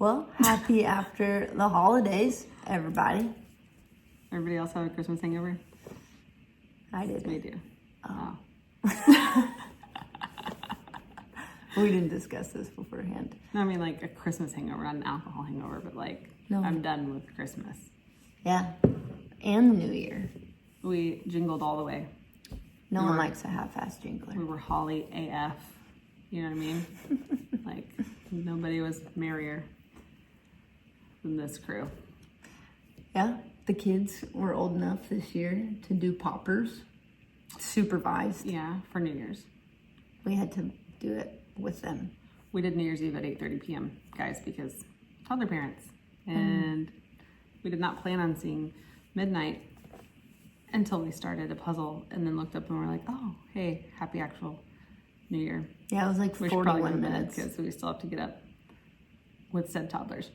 Well, happy after the holidays, everybody. Everybody else have a Christmas hangover? I did. We do. Oh. We didn't discuss this beforehand. No, I mean like a Christmas hangover, not an alcohol hangover, but like No. I'm done with Christmas. Yeah. And the New Year. We jingled all the way. No one likes a half-ass jingler. We were Holly AF. You know what I mean? Like nobody was merrier than this crew. Yeah. The kids were old enough this year to do poppers. Supervised. Yeah, for New Year's. We had to do it with them. We did New Year's Eve at 8:30 p.m., guys, because toddler parents. And we did not plan on seeing midnight until we started a puzzle and then looked up and we're like, oh, hey, happy actual New Year. Yeah, it was like We should probably 41 go to bed minutes. because we still have to get up with said toddlers.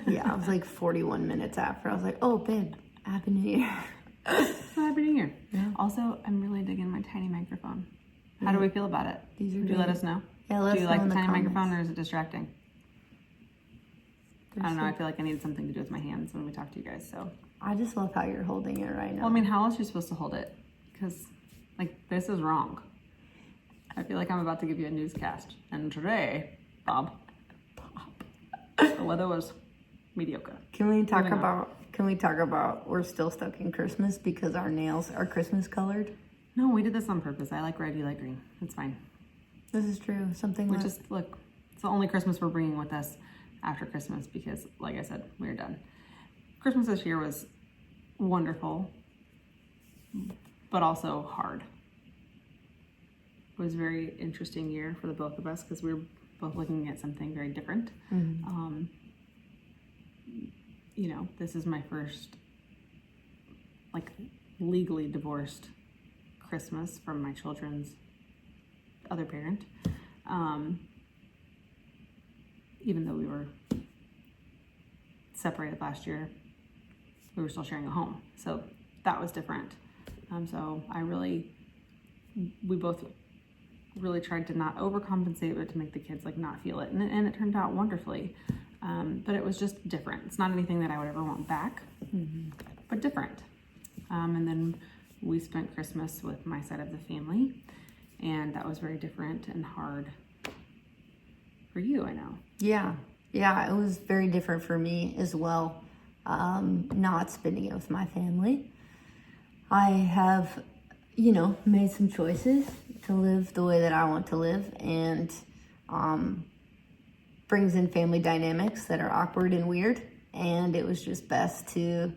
Yeah, it was like 41 minutes after. I was like, oh, babe, Happy New Year. Happy New Year. Yeah. Also, I'm really digging my tiny microphone. How do we feel about it? These are Would you let great. us know? Yeah, let Do us you know like in the the tiny comments. microphone or is it distracting? I don't know. They're I feel like I need something to do with my hands when we talk to you guys. So, I just love how you're holding it right now. well, I mean, how else are you supposed to hold it? Because, like, this is wrong. I feel like I'm about to give you a newscast. And today, Bob, the weather was mediocre. Can we talk Moving on. about we're still stuck in Christmas because our nails are Christmas colored? No, we did this on purpose. I like red, you like green. It's fine. This is true. Something We like just, look, it's the only Christmas we're bringing with us after Christmas because, like I said, we're done. Christmas this year was wonderful, but also hard. It was a very interesting year for the both of us because we were both looking at something very different. You know, this is my first, like, legally divorced Christmas from my children's other parent. Even though we were separated last year, we were still sharing a home. So that was different. So we both really tried to not overcompensate, but to make the kids like not feel it. And it turned out wonderfully. But it was just different. It's not anything that I would ever want back, but different. And then we spent Christmas with my side of the family, and that was very different and hard for you, I know. Yeah, it was very different for me as well. Not spending it with my family. I have, made some choices to live the way that I want to live, and brings in family dynamics that are awkward and weird. And it was just best to,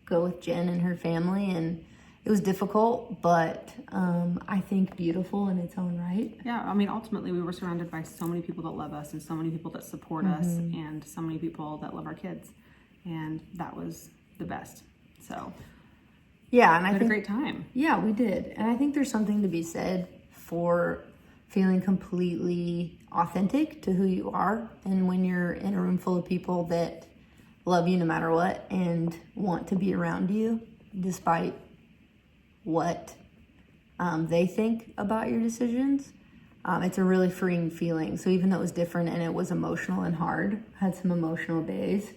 go with Jen and her family. And it was difficult, but I think beautiful in its own right. Yeah, I mean, ultimately, we were surrounded by so many people that love us and so many people that support us and so many people that love our kids. And that was the best. So, Yeah, and we I had think a great time. Yeah, we did. And I think there's something to be said for feeling completely authentic to who you are. And when you're in a room full of people that love you no matter what and want to be around you despite what they think about your decisions, it's a really freeing feeling. So even though it was different and it was emotional and hard, I had some emotional days,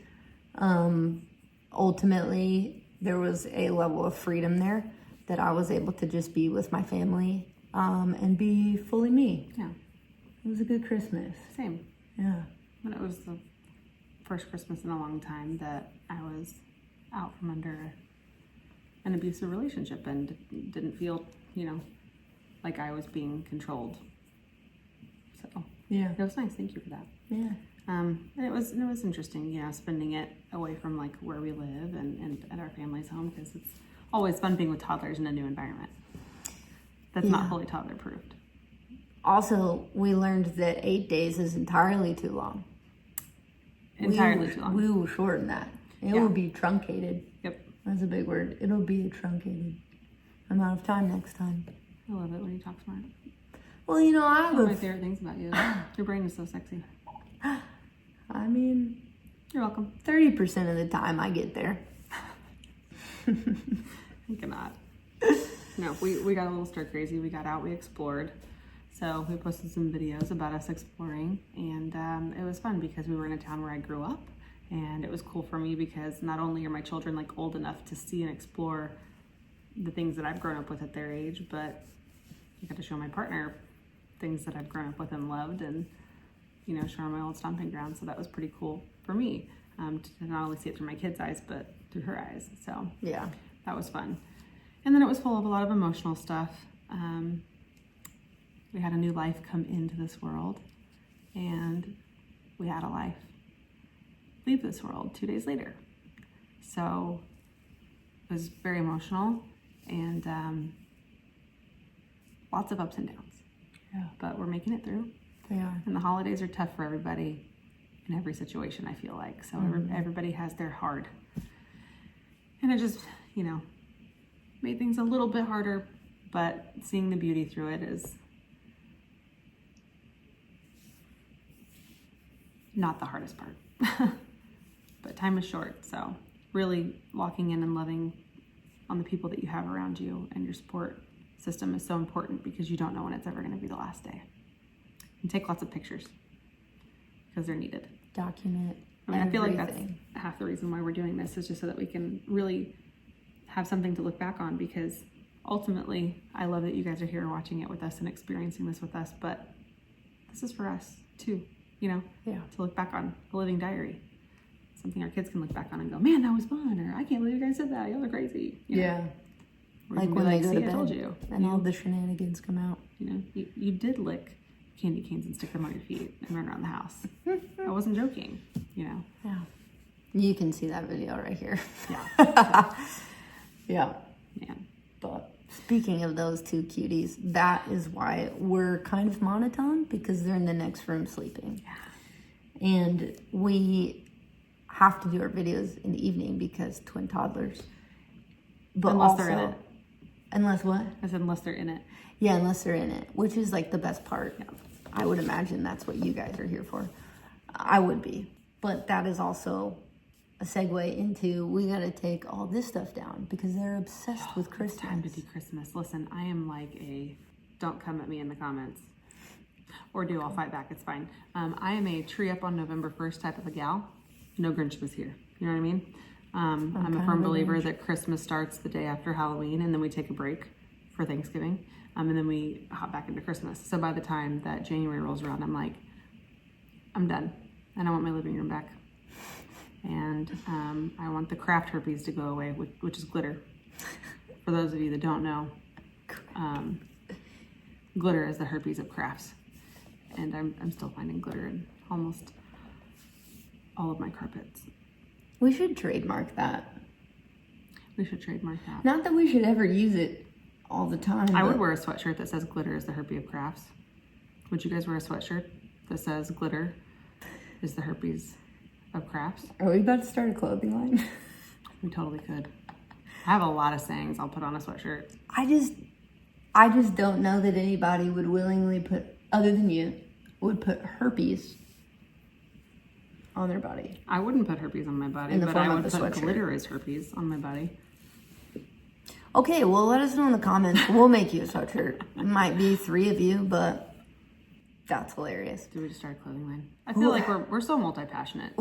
ultimately there was a level of freedom there that I was able to just be with my family and be fully me. Yeah, It was a good Christmas. same. Yeah. But it was the first Christmas in a long time that I was out from under an abusive relationship and didn't feel, like I was being controlled. So Yeah. it was nice. Thank you for that. Yeah. And it was interesting, spending it away from like where we live and at our family's home, because it's always fun being with toddlers in a new environment that's not Yeah. fully toddler proofed. Also, we learned that 8 days is entirely too long. Entirely too long. We will shorten that. It Yeah. will be truncated. Yep. That's a big word. It'll be a truncated amount of time next time. I love it when you talk smart. Well, I have One of my a, favorite things about you. Your brain is so sexy. I mean, You're welcome. 30% of the time I get there. I cannot. No, we got a little stir crazy. We got out, we explored, So we posted some videos about us exploring, and it was fun because we were in a town where I grew up, and it was cool for me because not only are my children like old enough to see and explore the things that I've grown up with at their age, but I got to show my partner things that I've grown up with and loved, and you know, show her my old stomping ground. So that was pretty cool for me to not only see it through my kids' eyes, but through her eyes. So Yeah. that was fun. And then it was full of a lot of emotional stuff. We had a new life come into this world, and we had a life leave this world 2 days later. So it was very emotional, and lots of ups and downs. Yeah. But we're making it through. They are. And the holidays are tough for everybody in every situation, I feel like. So everybody has their hard. And it just, you know, made things a little bit harder, but seeing the beauty through it is not the hardest part. But time is short, so really locking in and loving on the people that you have around you, and your support system is so important because you don't know when it's ever going to be the last day. And take lots of pictures because they're needed. Document. I mean, I feel like that's everything. half the reason why we're doing this, is just so that we can really have something to look back on, because ultimately I love that you guys are here watching it with us and experiencing this with us, but this is for us too, you know, Yeah. to look back on, a living diary, something our kids can look back on and go, man, that was fun, or I can't believe you guys did that, y'all are crazy. You know? Yeah. Or Like you can when be they go to see, I told bed you. and all the shenanigans come out. You know, you did lick candy canes and stick them on your feet and run around the house. I wasn't joking, you know. Yeah. You can see that video right here. Yeah. Yeah. Man. But speaking of those two cuties, that is why we're kind of monotone, because they're in the next room sleeping. Yeah. And we have to do our videos in the evening because twin toddlers. But Unless also, they're in it. Unless what? I said unless they're in it. Yeah, unless they're in it, which is like the best part. Yeah. I would imagine that's what you guys are here for. I would be. But that is also a segue into, we got to take all this stuff down because they're obsessed with Christmas. It's time to do Christmas. Listen, I am like don't come at me in the comments. Or do, I'll fight back, it's fine. I am a tree up on November 1st type of a gal. No Grinchmas here. You know what I mean? I'm a firm believer that Christmas starts the day after Halloween, and then we take a break for Thanksgiving. And then we hop back into Christmas. So by the time that January rolls around, I'm like, I'm done. And I want my living room back. And I want the craft herpes to go away, which is glitter. For those of you that don't know, glitter is the herpes of crafts. And I'm still finding glitter in almost all of my carpets. We should trademark that. We should trademark that. Not that we should ever use it all the time. I would but wear a sweatshirt that says glitter is the herpes of crafts. Would you guys wear a sweatshirt that says glitter is the herpes of crafts? Are we about to start a clothing line? We totally could. I have a lot of sayings I'll put on a sweatshirt. I just don't know that anybody would willingly put, other than you, would put herpes on their body. I wouldn't put herpes on my body, In the but form I of would a put sweatshirt. glitter as herpes on my body. Okay, well, let us know in the comments. We'll make you a sweatshirt. It might be 3 of you, but that's hilarious. Do we just start a clothing line? I feel like we're so multi-passionate.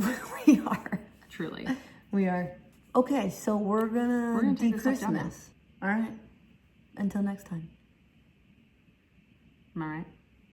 We are. Truly. We are. Okay, so we're gonna do take this stuff down now. Christmas. All right. Until next time. Am I right?